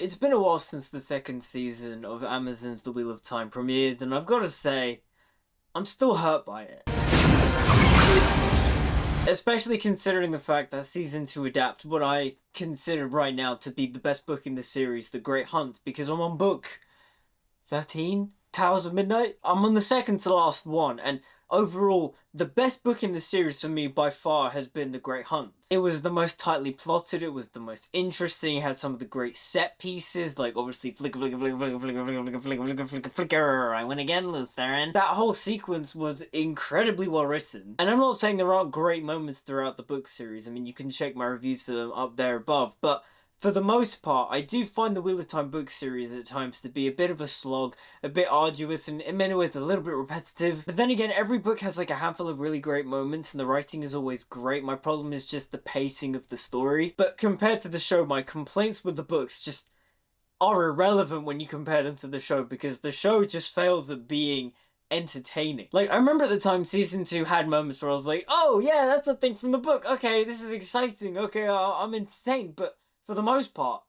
It's been a while since the second season of Amazon's The Wheel of Time premiered, and I've got to say, I'm still hurt by it. Especially considering the fact that season 2 adapts what I consider right now to be the best book in the series, The Great Hunt, because I'm on book 13, Towers of Midnight. I'm on the second to last one, and overall, the best book in the series for me by far has been The Great Hunt. It was the most tightly plotted, it was the most interesting, it had some of the great set pieces, like obviously flicker, flicker, flicker, flicker, flicker, flicker, flicker, flicker, flicker, flicker, I win again, Liz Theron. That whole sequence was incredibly well written. And I'm not saying there aren't great moments throughout the book series, I mean, you can check my reviews for them up there above, but for the most part, I do find the Wheel of Time book series at times to be a bit of a slog, a bit arduous, and in many ways a little bit repetitive. But then again, every book has like a handful of really great moments, and the writing is always great. My problem is just the pacing of the story. But compared to the show, my complaints with the books just are irrelevant when you compare them to the show, because the show just fails at being entertaining. Like, I remember at the time season 2 had moments where I was like, oh yeah, that's a thing from the book. Okay, this is exciting. Okay, I'm entertained. But for the most part,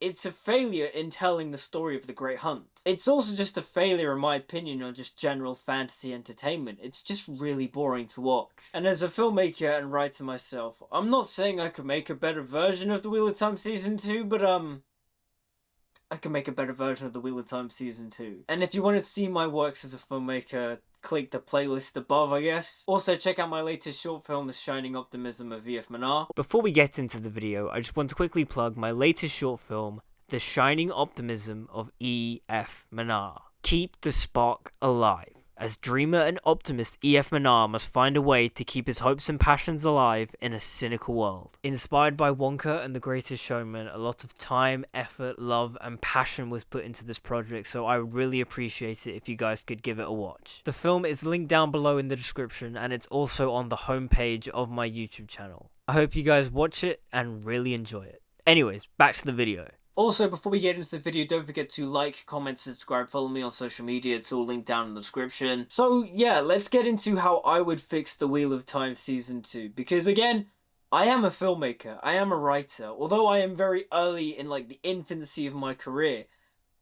it's a failure in telling the story of the Great Hunt. It's also just a failure, in my opinion, on just general fantasy entertainment. It's just really boring to watch. And as a filmmaker and writer myself, I'm not saying I could make a better version of The Wheel of Time Season 2, but I can make a better version of The Wheel of Time Season 2. And if you want to see my works as a filmmaker, click the playlist above, I guess. Also, check out my latest short film, The Shining Optimism of E.F. Manar. Before we get into the video, I just want to quickly plug my latest short film, The Shining Optimism of E.F. Manar. Keep the spark alive. As dreamer and optimist E.F. Manar must find a way to keep his hopes and passions alive in a cynical world. Inspired by Wonka and The Greatest Showman, a lot of time, effort, love, and passion was put into this project, so I would really appreciate it if you guys could give it a watch. The film is linked down below in the description, and it's also on the homepage of my YouTube channel. I hope you guys watch it and really enjoy it. Anyways, back to the video. Also, before we get into the video, don't forget to like, comment, subscribe, follow me on social media. It's all linked down in the description. So yeah, let's get into how I would fix The Wheel of Time Season 2. Because again, I am a filmmaker, I am a writer. Although I am very early in like the infancy of my career,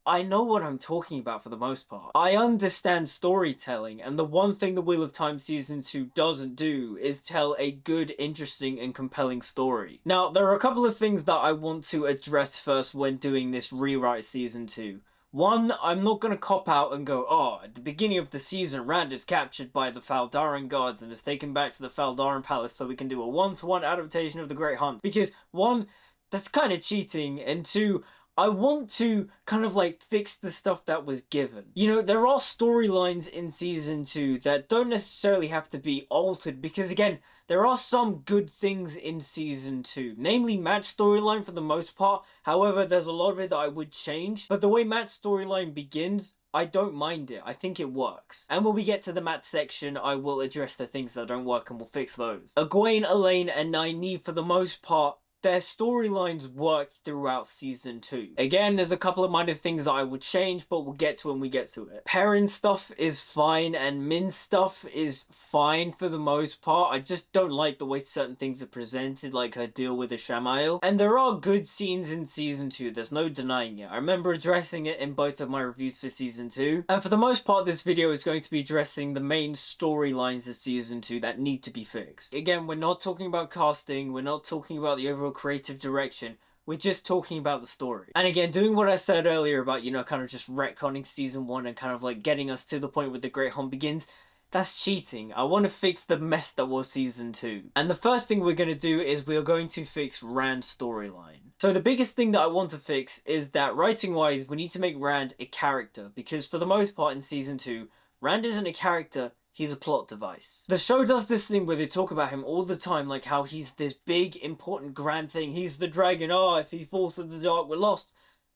I know what I'm talking about for the most part. I understand storytelling, and the one thing The Wheel of Time Season 2 doesn't do is tell a good, interesting, and compelling story. Now, there are a couple of things that I want to address first when doing this rewrite Season 2. One, I'm not going to cop out and go, oh, at the beginning of the season, Rand is captured by the Faldaran guards and is taken back to the Faldaran palace so we can do a one-to-one adaptation of The Great Hunt. Because, one, that's kind of cheating, and two, I want to kind of like fix the stuff that was given. You know, there are storylines in Season 2 that don't necessarily have to be altered, because again, there are some good things in Season 2. Namely, Matt's storyline for the most part. However, there's a lot of it that I would change. But the way Matt's storyline begins, I don't mind it. I think it works. And when we get to the Matt section, I will address the things that don't work and we'll fix those. Egwene, Elaine, and Nynaeve, for the most part, their storylines work throughout Season 2. Again, there's a couple of minor things that I would change, but we'll get to when we get to it. Perrin stuff is fine, and Min's stuff is fine for the most part. I just don't like the way certain things are presented, like her deal with Ishamael. And there are good scenes in Season 2, there's no denying it. I remember addressing it in both of my reviews for Season 2. And for the most part, this video is going to be addressing the main storylines of Season 2 that need to be fixed. Again, we're not talking about casting, we're not talking about the overall creative direction, we're just talking about the story. And again, doing what I said earlier about, you know, kind of just retconning Season 1 and kind of like getting us to the point where the Great Hunt begins, that's cheating. I want to fix the mess that was Season 2. And the first thing we're going to do is we're going to fix Rand's storyline. So the biggest thing that I want to fix is that, writing wise, we need to make Rand a character, because for the most part in Season 2, Rand isn't a character, he's a plot device. The show does this thing where they talk about him all the time, like how he's this big, important, grand thing. He's the dragon. Oh, if he falls to the dark, we're lost.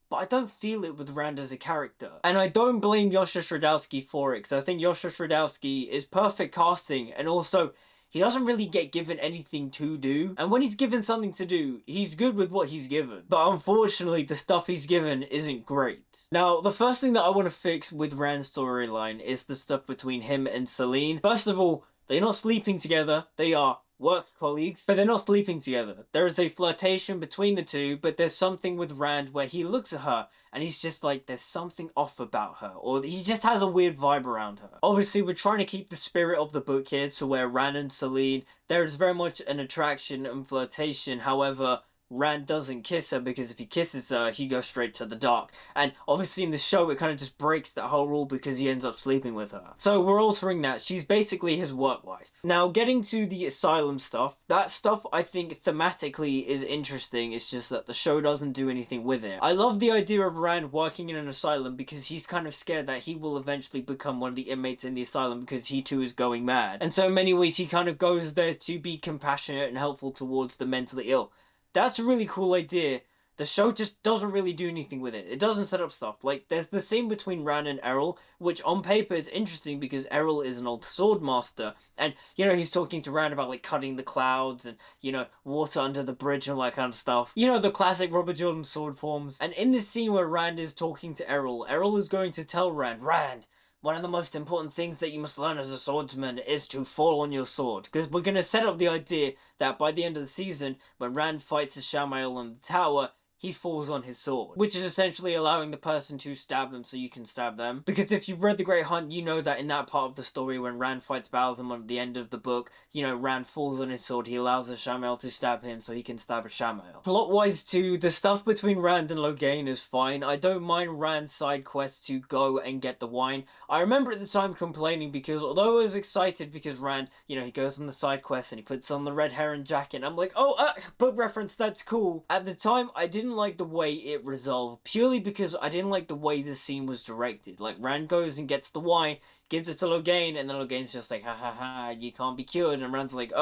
But I don't feel it with Rand as a character. And I don't blame Yosha Stradowski for it, because I think Yosha Stradowski is perfect casting, and also, he doesn't really get given anything to do. And when he's given something to do, he's good with what he's given. But unfortunately, the stuff he's given isn't great. Now, the first thing that I want to fix with Rand's storyline is the stuff between him and Selene. First of all, they're not sleeping together, they are work colleagues, but they're not sleeping together. There is a flirtation between the two, but there's something with Rand where he looks at her and he's just like, there's something off about her, or he just has a weird vibe around her. Obviously, we're trying to keep the spirit of the book here, to where Rand and Selene, there is very much an attraction and flirtation. However, Rand doesn't kiss her, because if he kisses her, he goes straight to the dark. And obviously in the show, it kind of just breaks that whole rule because he ends up sleeping with her. So we're altering that. She's basically his work wife. Now, getting to the asylum stuff, that stuff I think thematically is interesting. It's just that the show doesn't do anything with it. I love the idea of Rand working in an asylum because he's kind of scared that he will eventually become one of the inmates in the asylum, because he too is going mad. And so in many ways, he kind of goes there to be compassionate and helpful towards the mentally ill. That's a really cool idea. The show just doesn't really do anything with it. It doesn't set up stuff. Like, there's the scene between Rand and Errol, which on paper is interesting because Errol is an old sword master. And, you know, he's talking to Rand about, like, cutting the clouds and, you know, water under the bridge and all that kind of stuff. You know, the classic Robert Jordan sword forms. And in this scene where Rand is talking to Errol, Errol is going to tell Rand, one of the most important things that you must learn as a swordsman is to fall on your sword. Because we're going to set up the idea that by the end of the season, when Rand fights Ishamael in the tower, he falls on his sword, which is essentially allowing the person to stab them so you can stab them. Because if you've read The Great Hunt, you know that in that part of the story, when Rand fights Balsamon at the end of the book, you know, Rand falls on his sword, he allows Ishamael to stab him so he can stab Ishamael. Plot-wise too, the stuff between Rand and Logain is fine. I don't mind Rand's side quest to go and get the wine. I remember at the time complaining because although I was excited because Rand, you know, he goes on the side quest and he puts on the red heron jacket, and I'm like, oh, book reference, that's cool. At the time, I didn't like the way it resolved, purely because I didn't like the way the scene was directed. Like, Rand goes and gets the wine, gives it to Logain, and then Logain's just like, ha ha ha, you can't be cured, and Rand's like,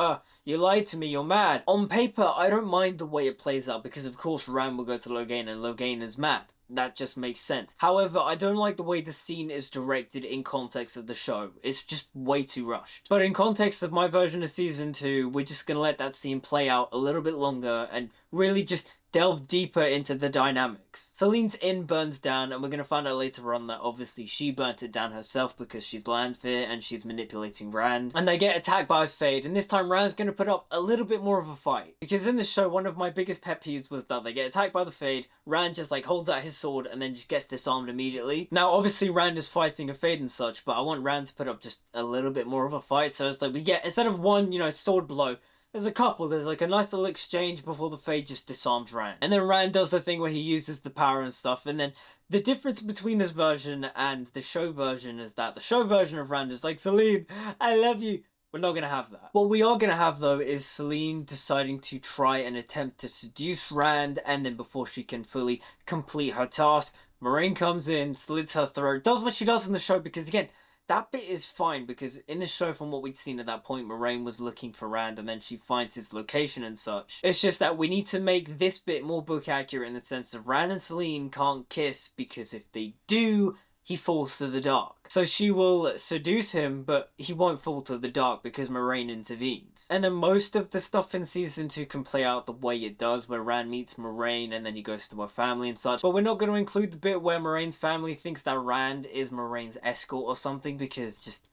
you lied to me, you're mad. On paper, I don't mind the way it plays out, because of course Rand will go to Logain, and Logain is mad. That just makes sense. However, I don't like the way the scene is directed in context of the show. It's just way too rushed. But in context of my version of Season 2, we're just gonna let that scene play out a little bit longer, and really just delve deeper into the dynamics. Selene's inn burns down, and we're going to find out later on that obviously she burnt it down herself because she's Lanfear and she's manipulating Rand. And they get attacked by a Fade, and this time Rand's going to put up a little bit more of a fight. Because in the show, one of my biggest pet peeves was that they get attacked by the Fade, Rand just like holds out his sword and then just gets disarmed immediately. Now obviously Rand is fighting a Fade and such, but I want Rand to put up just a little bit more of a fight, so it's like we get, instead of one, you know, sword blow, there's a couple. There's like a nice little exchange before the Fade just disarms Rand. And then Rand does the thing where he uses the power and stuff. And then the difference between this version and the show version is that the show version of Rand is like, Selene, I love you. We're not going to have that. What we are going to have, though, is Selene deciding to try and attempt to seduce Rand. And then before she can fully complete her task, Moraine comes in, slits her throat, does what she does in the show. Because again, that bit is fine, because in the show, from what we'd seen at that point, Moraine was looking for Rand and then she finds his location and such. It's just that we need to make this bit more book accurate in the sense of Rand and Selene can't kiss, because if they do, he falls to the dark. So she will seduce him, but he won't fall to the dark because Moraine intervenes. And then most of the stuff in Season 2 can play out the way it does, where Rand meets Moraine and then he goes to her family and such. But we're not going to include the bit where Moraine's family thinks that Rand is Moraine's escort or something, because just,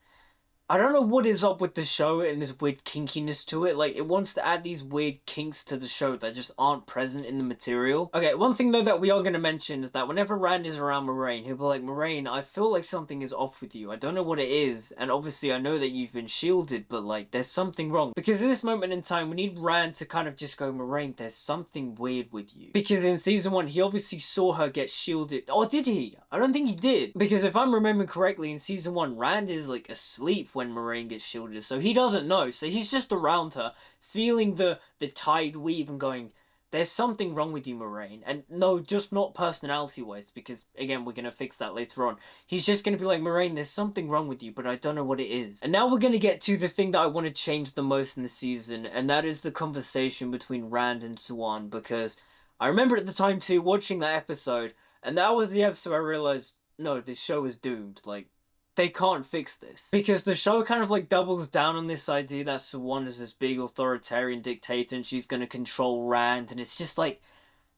I don't know what is up with the show and this weird kinkiness to it. Like, it wants to add these weird kinks to the show that just aren't present in the material. Okay, one thing though that we are going to mention is that whenever Rand is around Moraine, he'll be like, Moraine, I feel like something is off with you. I don't know what it is. And obviously I know that you've been shielded, but like, there's something wrong. Because in this moment in time, we need Rand to kind of just go, Moraine, there's something weird with you. Because in Season 1, he obviously saw her get shielded. Or did he? I don't think he did. Because if I'm remembering correctly, in Season 1, Rand is like asleep when Moraine gets shielded, so he doesn't know, so he's just around her feeling the tide weave and going, there's something wrong with you, Moraine. And no, just not personality wise, because again, we're gonna fix that later on. He's just gonna be like, Moraine, there's something wrong with you, but I don't know what it is. And now we're gonna get to the thing that I want to change the most in the season, and that is the conversation between Rand and Siuan, because I remember at the time too watching that episode, and that was the episode I realized, no, this show is doomed. Like, they can't fix this. Because the show kind of like doubles down on this idea that Siuan is this big authoritarian dictator and she's gonna control Rand, and it's just like,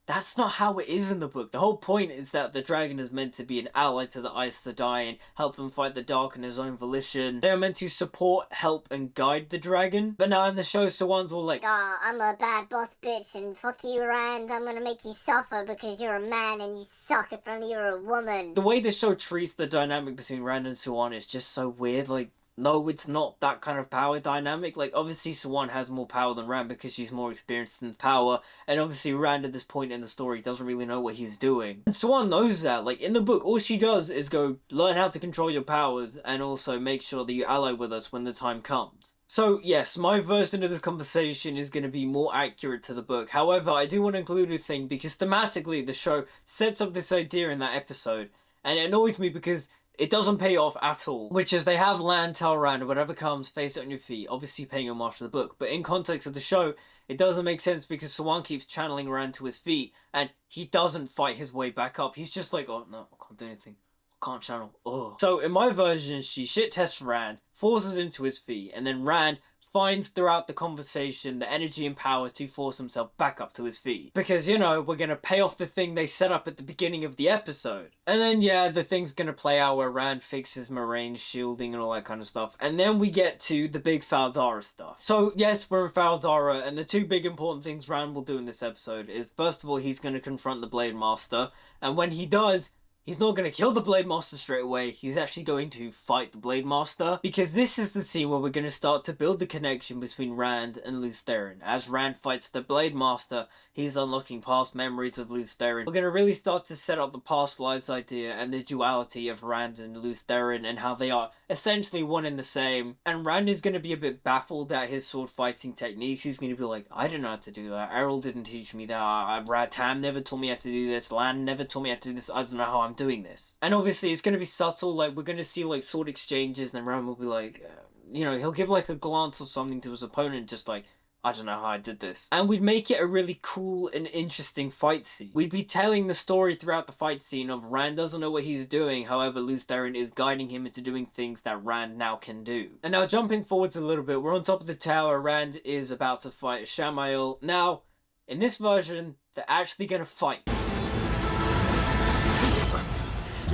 That's not how it is in the book. The whole point is that the dragon is meant to be an ally to the Aes Sedai and help them fight the dark on his own volition. They are meant to support, help, and guide the dragon. But now in the show, Sawan's all like, "Ah, I'm a bad boss bitch, and fuck you, Rand. I'm gonna make you suffer because you're a man and you suck if only you're a woman." the way the show treats the dynamic between Rand and Sawan is just so weird. Like, no, it's not that kind of power dynamic. Like, obviously Sawan has more power than Rand because she's more experienced in power, and obviously Rand at this point in the story doesn't really know what he's doing. And Sawan knows that. Like, in the book, all she does is go, learn how to control your powers, and also make sure that you ally with us when the time comes. So, yes, my version of this conversation is going to be more accurate to the book. However, I do want to include a thing, because thematically, the show sets up this idea in that episode, and it annoys me because it doesn't pay off at all. Which is, they have Lan tell Rand, whatever comes, face it on your feet, obviously paying homage to the book. But in context of the show, it doesn't make sense because Sawan keeps channeling Rand to his feet, and he doesn't fight his way back up. He's just like, oh no, I can't do anything. I can't channel. Ugh. So in my version, she shit tests Rand, forces him to his feet, and then Rand finds throughout the conversation the energy and power to force himself back up to his feet. Because, you know, we're gonna pay off the thing they set up at the beginning of the episode. And then, yeah, the thing's gonna play out where Rand fixes Moraine's shielding and all that kind of stuff. And then we get to the big Faldara stuff. So, yes, we're in Faldara, and the two big important things Rand will do in this episode is, first of all, he's gonna confront the Blade Master. And when he does, he's not going to kill the Blade Master straight away. He's actually going to fight the Blade Master. Because this is the scene where we're going to start to build the connection between Rand and Lews Therin. As Rand fights the Blade Master, he's unlocking past memories of Lews Therin. We're going to really start to set up the past lives idea and the duality of Rand and Lews Therin and how they are essentially one and the same. And Rand is going to be a bit baffled at his sword fighting techniques. He's going to be like, I don't know how to do that. Errol didn't teach me that. Tam never taught me how to do this. Lan never taught me how to do this. I don't know how I'm doing this. And obviously it's going to be subtle. Like, we're going to see like sword exchanges, and then Rand will be like, you know, he'll give like a glance or something to his opponent, just like, I don't know how I did this. And we'd make it a really cool and interesting fight scene. We'd be telling the story throughout the fight scene of Rand doesn't know what he's doing, however Lews Therin is guiding him into doing things that Rand now can do. And now jumping forwards a little bit, we're on top of the tower. Rand is about to fight Shamael. Now, in this version, they're actually gonna fight.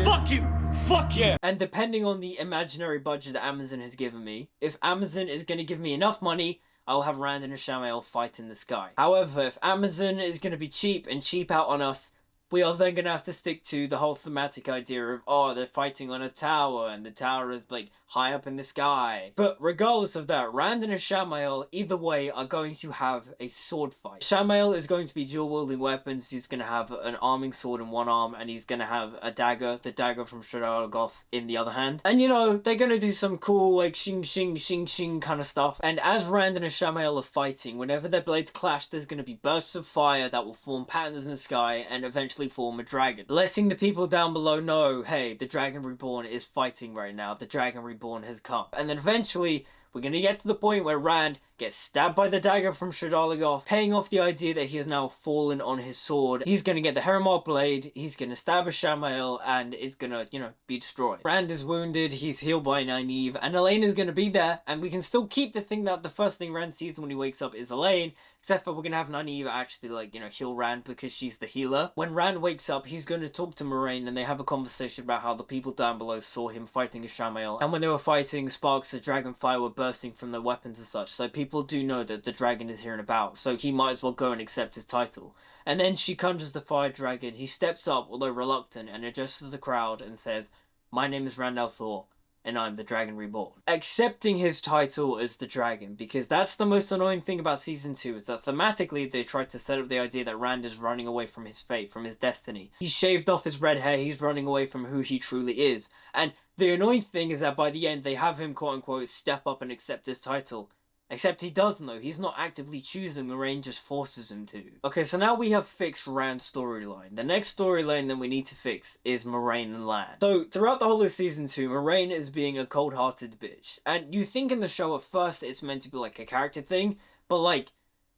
Fuck you! Fuck yeah! And depending on the imaginary budget that Amazon has given me, if Amazon is going to give me enough money, I'll have Rand and Shamael fight in the sky. However, if Amazon is going to be cheap and cheap out on us, we are then going to have to stick to the whole thematic idea of, oh, they're fighting on a tower, and the tower is, like, high up in the sky. But regardless of that, Rand and Shamael, either way, are going to have a sword fight. Shamael is going to be dual-wielding weapons. He's going to have an arming sword in one arm, and he's going to have a dagger, the dagger from Shadar-Logoth, in the other hand. And, you know, they're going to do some cool, like, shing, shing, shing, shing kind of stuff. And as Rand and Shamael are fighting, whenever their blades clash, there's going to be bursts of fire that will form patterns in the sky, and eventually form a dragon, letting the people down below know, hey, the Dragon Reborn is fighting right now. The Dragon Reborn has come. And then eventually we're going to get to the point where Rand gets stabbed by the dagger from Shadar-Logoth, paying off the idea that he has now fallen on his sword. He's going to get the Heremark blade, he's going to stab a Shamael, and it's going to, you know, be destroyed. Rand is wounded, he's healed by Nynaeve, and Elaine is going to be there, and we can still keep the thing that the first thing Rand sees when he wakes up is Elaine, except for we're going to have Nynaeve actually, like, you know, heal Rand because she's the healer. When Rand wakes up, he's going to talk to Moraine, and they have a conversation about how the people down below saw him fighting a Shamael, and when they were fighting, sparks of dragonfire were bursting from their weapons and such, so people do know that the dragon is here and about, so he might as well go and accept his title. And then she conjures the fire dragon. He steps up, although reluctant, and addresses the crowd and says, "My name is Rand al'Thor, and I'm the Dragon Reborn." Accepting his title as the dragon, because that's the most annoying thing about Season 2, is that thematically they tried to set up the idea that Rand is running away from his fate, from his destiny. He's shaved off his red hair, he's running away from who he truly is. And the annoying thing is that by the end they have him quote-unquote step up and accept his title. Except he doesn't though, he's not actively choosing, Moraine just forces him to. Okay, so now we have fixed Rand's storyline. The next storyline that we need to fix is Moraine and Lan. So, throughout the whole of Season 2, Moraine is being a cold-hearted bitch. And you think in the show at first it's meant to be like a character thing, but like,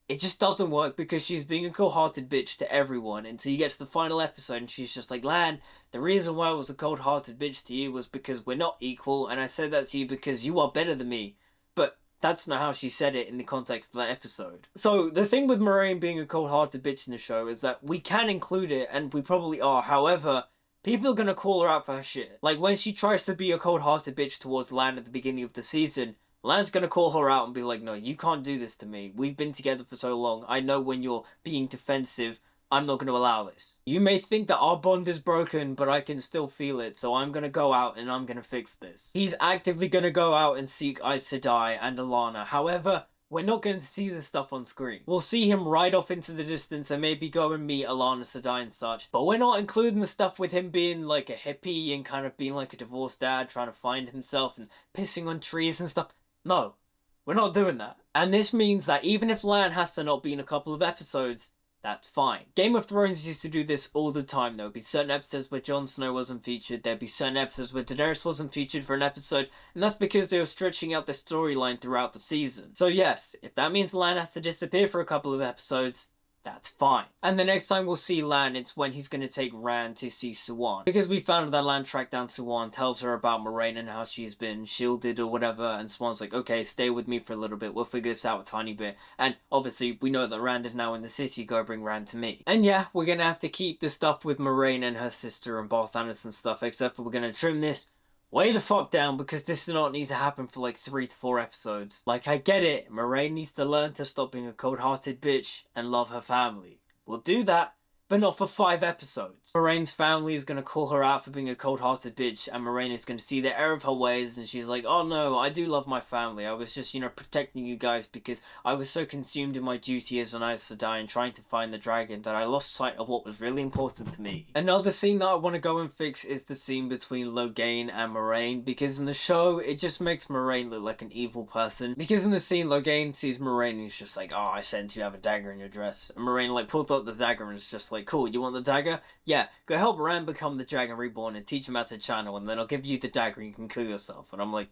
it just doesn't work because she's being a cold-hearted bitch to everyone until you get to the final episode and she's just like, Lan, the reason why I was a cold-hearted bitch to you was because we're not equal, and I said that to you because you are better than me. But that's not how she said it in the context of that episode. So the thing with Moraine being a cold-hearted bitch in the show is that we can include it, and we probably are. However, people are gonna call her out for her shit. Like when she tries to be a cold-hearted bitch towards Lan at the beginning of the season, Lan's gonna call her out and be like, no, you can't do this to me. We've been together for so long. I know when you're being defensive. I'm not gonna allow this. You may think that our bond is broken, but I can still feel it, so I'm gonna go out and I'm gonna fix this. He's actively gonna go out and seek Aes Sedai and Alana. However, we're not going to see this stuff on screen. We'll see him ride off into the distance and maybe go and meet Alana Sedai and such, but we're not including the stuff with him being like a hippie and kind of being like a divorced dad trying to find himself and pissing on trees and stuff. No, we're not doing that. And this means that even if Lan has to not be in a couple of episodes, that's fine. Game of Thrones used to do this all the time. There would be certain episodes where Jon Snow wasn't featured. There'd be certain episodes where Daenerys wasn't featured for an episode. And that's because they were stretching out the storyline throughout the season. So yes, if that means Lan has to disappear for a couple of episodes, that's fine. And the next time we'll see Lan, it's when he's going to take Rand to see Siuan. Because we found that Lan tracked down Siuan, tells her about Moraine and how she's been shielded or whatever, and Siuan's like, okay, stay with me for a little bit, we'll figure this out a tiny bit. And obviously, we know that Rand is now in the city, go bring Rand to me. And yeah, we're going to have to keep the stuff with Moraine and her sister and Barthanes and stuff, except for we're going to trim this way the fuck down, because this does not need to happen for like 3 to 4 episodes. Like, I get it, Moraine needs to learn to stop being a cold-hearted bitch and love her family. We'll do that, but not for 5 episodes. Moraine's family is going to call her out for being a cold-hearted bitch, and Moraine is going to see the error of her ways, and she's like, oh no, I do love my family. I was just, protecting you guys because I was so consumed in my duty as an Aes Sedai and trying to find the dragon that I lost sight of what was really important to me. Another scene that I want to go and fix is the scene between Logain and Moraine, because in the show, it just makes Moraine look like an evil person. Because in the scene, Logain sees Moraine and he's just like, oh, I sense you have a dagger in your dress. And Moraine, like, pulls out the dagger and is just like, cool, you want the dagger? Yeah, go help Rand become the Dragon Reborn and teach him how to channel, and then I'll give you the dagger and you can kill yourself. And I'm like,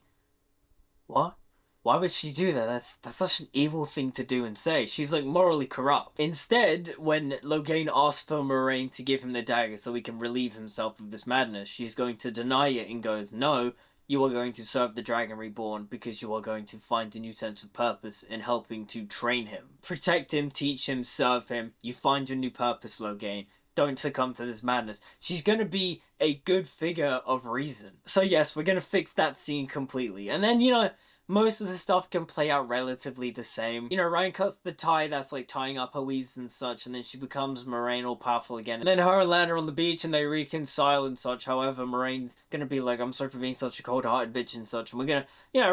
what? Why would she do that? That's such an evil thing to do and say. She's like morally corrupt. Instead, when Logain asks for Moraine to give him the dagger so he can relieve himself of this madness, she's going to deny it and goes, no, you are going to serve the Dragon Reborn because you are going to find a new sense of purpose in helping to train him. Protect him, teach him, serve him. You find your new purpose, Logain. Don't succumb to this madness. She's going to be a good figure of reason. So yes, we're going to fix that scene completely. And then, most of the stuff can play out relatively the same. Ryan cuts the tie that's like tying up her weeds and such, and then she becomes Moraine all powerful again. And then her and Lan are on the beach and they reconcile and such. However, Moraine's gonna be like, I'm sorry for being such a cold-hearted bitch and such. And we're gonna,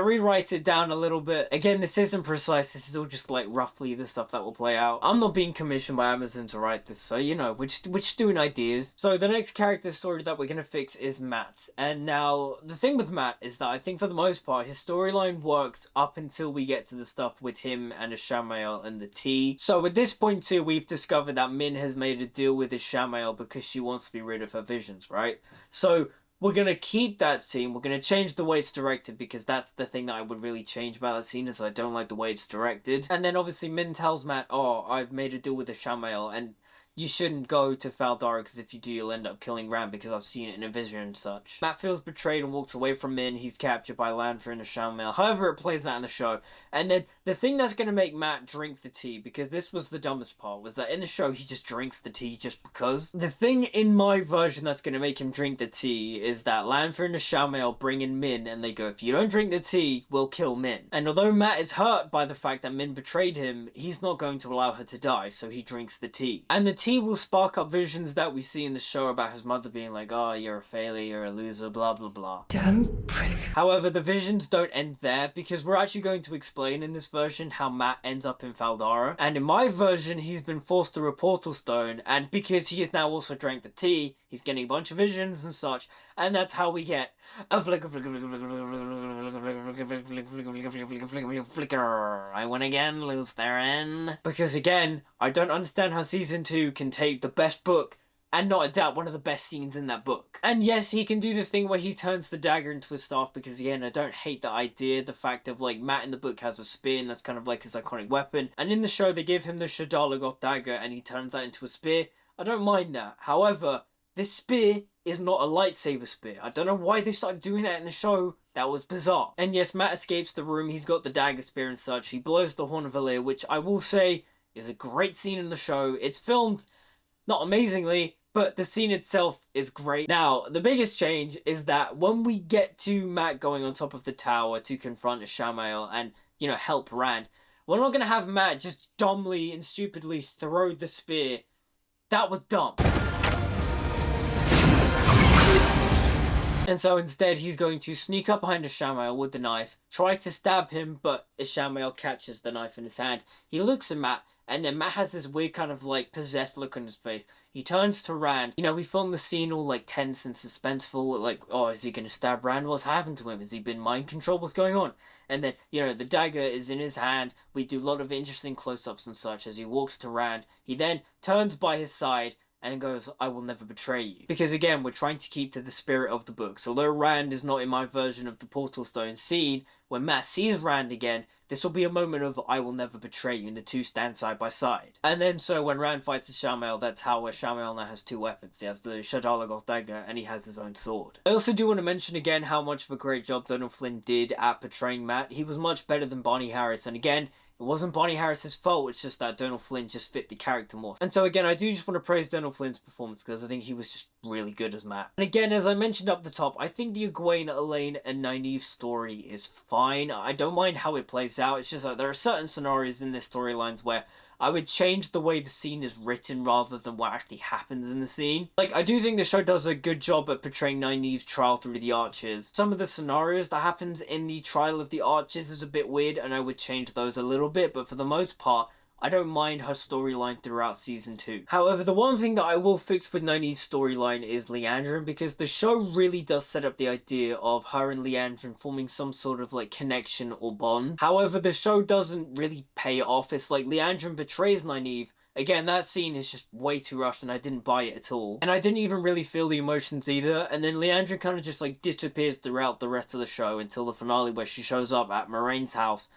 rewrite it down a little bit. Again, this isn't precise. This is all just like roughly the stuff that will play out. I'm not being commissioned by Amazon to write this, so we're just doing ideas. So the next character story that we're gonna fix is Mat. And now, the thing with Mat is that I think for the most part, his storyline works up until we get to the stuff with him and Ishamael and the tea. So at this point too, we've discovered that Min has made a deal with Ishamael because she wants to be rid of her visions, right? So we're going to keep that scene. We're going to change the way it's directed because that's the thing that I would really change about that scene is I don't like the way it's directed. And then obviously Min tells Mat, oh, I've made a deal with Ishamael and you shouldn't go to Faldara because if you do, you'll end up killing Rand because I've seen it in a vision and such. Mat feels betrayed and walks away from Min. He's captured by Lanfear and Ishamael. However, it plays out in the show. And then the thing that's going to make Mat drink the tea, because this was the dumbest part, was that in the show he just drinks the tea just because. The thing in my version that's going to make him drink the tea is that Lanfear and Ishamael bring in Min and they go, if you don't drink the tea, we'll kill Min. And although Mat is hurt by the fact that Min betrayed him, he's not going to allow her to die, so he drinks the tea. And the tea will spark up visions that we see in the show about his mother being like, oh, you're a failure, you're a loser, blah, blah, blah. Damn prick. However, the visions don't end there because we're actually going to explain in this version how Mat ends up in Faldara. And in my version, he's been forced through a portal stone, and because he has now also drank the tea, he's getting a bunch of visions and such, and that's how we get a flicker. I win again, lose therein. Because again, I don't understand how season 2 can take the best book and not adapt one of the best scenes in that book. And yes, he can do the thing where he turns the dagger into a staff because again, I don't hate the idea, the fact of like Mat in the book has a spear and that's kind of like his iconic weapon. And in the show, they give him the Shadar-Logoth dagger and he turns that into a spear. I don't mind that. However, this spear is not a lightsaber spear. I don't know why they started doing that in the show, That was bizarre. And yes, Matt escapes the room. He's got the dagger spear and such. He blows the Horn of Valyr, which I will say is a great scene in the show. It's filmed not amazingly, but the scene itself is great. Now, the biggest change is that when we get to Matt going on top of the tower to confront Ishamael and, you know, help Rand, we're not going to have Matt just dumbly and stupidly throw the spear. That was dumb. And so instead, he's going to sneak up behind Ishamael with the knife, try to stab him, but Ishamael catches the knife in his hand. He looks at Matt, and then Matt has this weird kind of like possessed look on his face. He turns to Rand. You know, we filmed the scene all like tense and suspenseful, like, oh, is he going to stab Rand? What's happened to him? Has he been mind controlled? What's going on? And then, you know, the dagger is in his hand. We do a lot of interesting close-ups and such as he walks to Rand. He then turns by his side and goes, I will never betray you. Because again, we're trying to keep to the spirit of the books. Although Rand is not in my version of the Portal Stone scene, when Matt sees Rand again, this will be a moment of I will never betray you, and the two stand side by side. And then so when Rand fights Ishamael, that's how Ishamael now has two weapons. He has the Shadar-Logoth dagger, and he has his own sword. I also do want to mention again how much of a great job Donald Flynn did at portraying Matt. He was much better than Barney Harris, and again, it wasn't Barney Harris's fault, it's just that Donald Flynn just fit the character more. And so again, I do just want to praise Donald Flynn's performance because I think he was just really good as Matt. And again, as I mentioned up the top, I think the Egwene, Elaine, and Nynaeve story is fine. I don't mind how it plays out, it's just that there are certain scenarios in this storylines where I would change the way the scene is written rather than what actually happens in the scene. Like, I do think the show does a good job at portraying Nynaeve's trial through the Archers. Some of the scenarios that happens in the trial of the Archers is a bit weird, and I would change those a little bit, but for the most part, I don't mind her storyline throughout season 2. However, the one thing that I will fix with Nynaeve's storyline is Liandrin, because the show really does set up the idea of her and Liandrin forming some sort of like connection or bond. However, the show doesn't really pay off. It's like Liandrin betrays Nynaeve. Again, that scene is just way too rushed and I didn't buy it at all. And I didn't even really feel the emotions either. And then Liandrin kind of just like disappears throughout the rest of the show until the finale where she shows up at Moraine's house.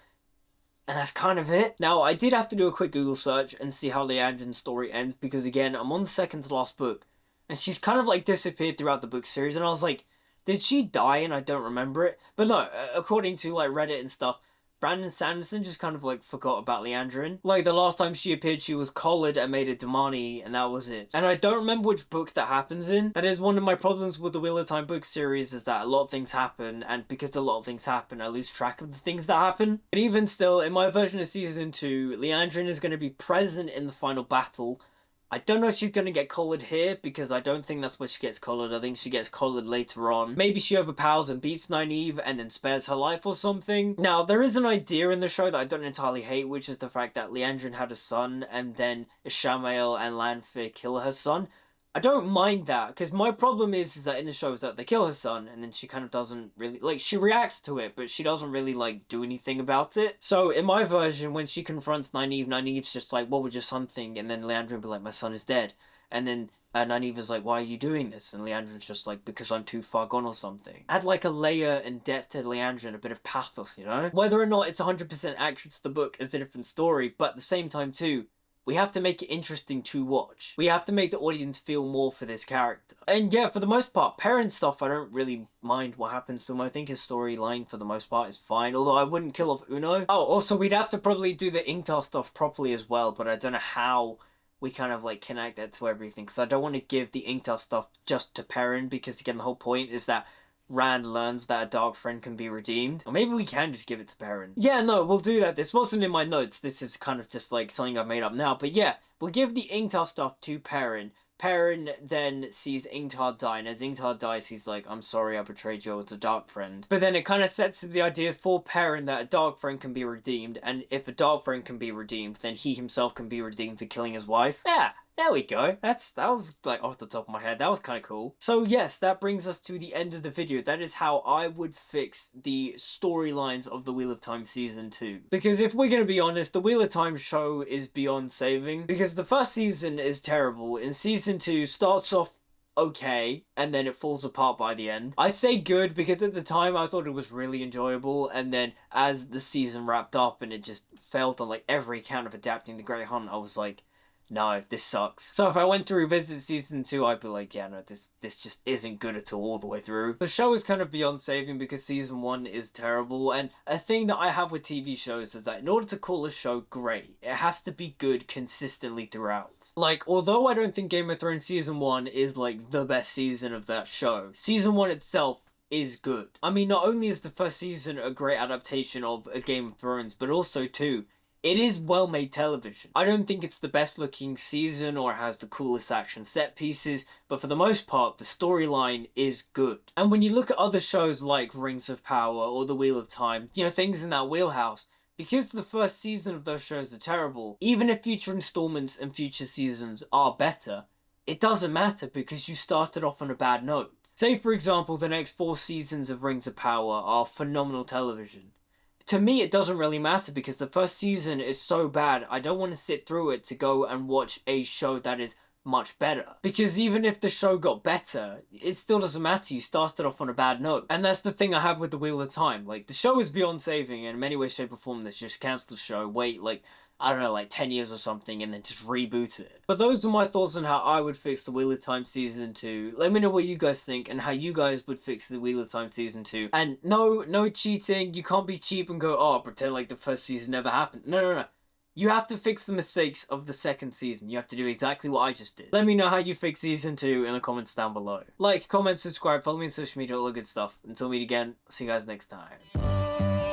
And that's kind of it. Now, I did have to do a quick Google search and see how Liandrin's story ends because, again, I'm on the second to last book. And she's kind of, like, disappeared throughout the book series. And I was like, did she die and I don't remember it? But no, according to, like, Reddit and stuff, Brandon Sanderson just kind of, like, forgot about Liandrin. Like, the last time she appeared, she was collared and made a Damani, and that was it. And I don't remember which book that happens in. That is one of my problems with the Wheel of Time book series, is that a lot of things happen, and because a lot of things happen, I lose track of the things that happen. But even still, in my version of Season 2, Liandrin is going to be present in the final battle. I don't know if she's going to get collared here, because I don't think that's where she gets collared. I think she gets collared later on. Maybe she overpowers and beats Nynaeve and then spares her life or something. Now, there is an idea in the show that I don't entirely hate, which is the fact that Liandrin had a son, and then Ishamael and Lanfear kill her son. I don't mind that, because my problem is that in the show is that they kill her son, and then she kind of doesn't really, like, she reacts to it, but she doesn't really, like, do anything about it. So, in my version, when she confronts Nynaeve, Nynaeve's just like, what would your son think? And then Liandrin will be like, my son is dead. And then Nynaeve is like, why are you doing this? And Liandrin's just like, because I'm too far gone or something. Add, like, a layer and depth to Liandrin, a bit of pathos, you know? Whether or not it's 100% accurate to the book is a different story, but at the same time, too, we have to make it interesting to watch. We have to make the audience feel more for this character. And yeah, for the most part, Perrin's stuff, I don't really mind what happens to him. I think his storyline, for the most part, is fine. Although I wouldn't kill off Uno. Oh, also, we'd have to probably do the Ingtar stuff properly as well. But I don't know how we kind of, like, connect that to everything. Because I don't want to give the Ingtar stuff just to Perrin. Because, again, the whole point is that Rand learns that a dark friend can be redeemed. Or maybe we can just give it to Perrin. Yeah, no, we'll do that. This wasn't in my notes. This is kind of just like something I've made up now. But yeah, we'll give the Ingtar stuff to Perrin. Perrin then sees Ingtar die, and as Ingtar dies, he's like, I'm sorry I betrayed you as a dark friend. But then it kind of sets the idea for Perrin that a dark friend can be redeemed, and if a dark friend can be redeemed, then he himself can be redeemed for killing his wife. Yeah. There we go. That was like off the top of my head. That was kind of cool. So yes, that brings us to the end of the video. That is how I would fix the storylines of the Wheel of Time Season 2. Because if we're going to be honest, the Wheel of Time show is beyond saving. Because the first season is terrible. And Season 2 starts off okay, and then it falls apart by the end. I say good because at the time I thought it was really enjoyable, and then as the season wrapped up and it just failed on like every count of adapting the Great Hunt, I was like, no, this sucks. So if I went to revisit season 2, I'd be like, yeah, no, this just isn't good at all the way through. The show is kind of beyond saving because season 1 is terrible, and a thing that I have with TV shows is that in order to call a show great, it has to be good consistently throughout. Like, although I don't think Game of Thrones season 1 is like the best season of that show, season 1 itself is good. I mean, not only is the first season a great adaptation of a Game of Thrones, but also too, it is well-made television. I don't think it's the best-looking season or has the coolest action set pieces, but for the most part, the storyline is good. And when you look at other shows like Rings of Power or The Wheel of Time, you know, things in that wheelhouse, because the first season of those shows are terrible, even if future installments and future seasons are better, it doesn't matter because you started off on a bad note. Say, for example, the next 4 seasons of Rings of Power are phenomenal television. To me, it doesn't really matter because the first season is so bad, I don't want to sit through it to go and watch a show that is much better. Because even if the show got better, it still doesn't matter, you started off on a bad note. And that's the thing I have with The Wheel of Time. Like, the show is beyond saving, and in many ways, shape, or form, let's just cancel the show, wait, like, I don't know, like 10 years or something, and then just reboot it. But those are my thoughts on how I would fix The Wheel of Time Season 2. Let me know what you guys think, and how you guys would fix The Wheel of Time Season 2. And no cheating, you can't be cheap and go, oh, pretend like the first season never happened. No. You have to fix the mistakes of the second season. You have to do exactly what I just did. Let me know how you fix Season 2 in the comments down below. Like, comment, subscribe, follow me on social media, all the good stuff. Until we meet again, see you guys next time.